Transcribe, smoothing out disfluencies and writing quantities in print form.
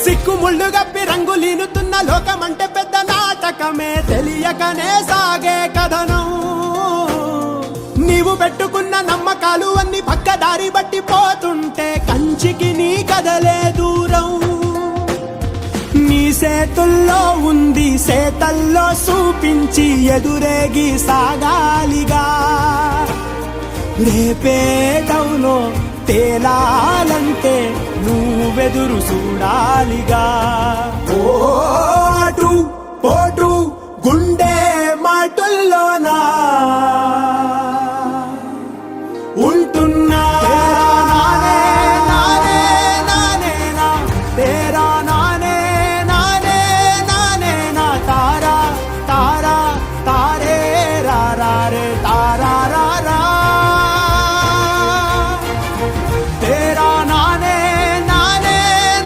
సిక్కుముళ్ళు గప్పి రంగులీనుతున్న లోకమంటే పెద్ద నాటకమే తెలియకనే సాగే కథనం. నీవు పెట్టుకున్న నమ్మకాలు అన్ని పక్కదారి బట్టి పోతుంటే కంచికి నీ కదలే దూరం. నీ సేతుల్లో ఉంది సేతల్లో చూపించి ఎదురేగి సాగాలిగా. రేపేటవులో తేలాలంటే నువ్వెదురు చూడాలిగా. ఓటు పోటు గుండె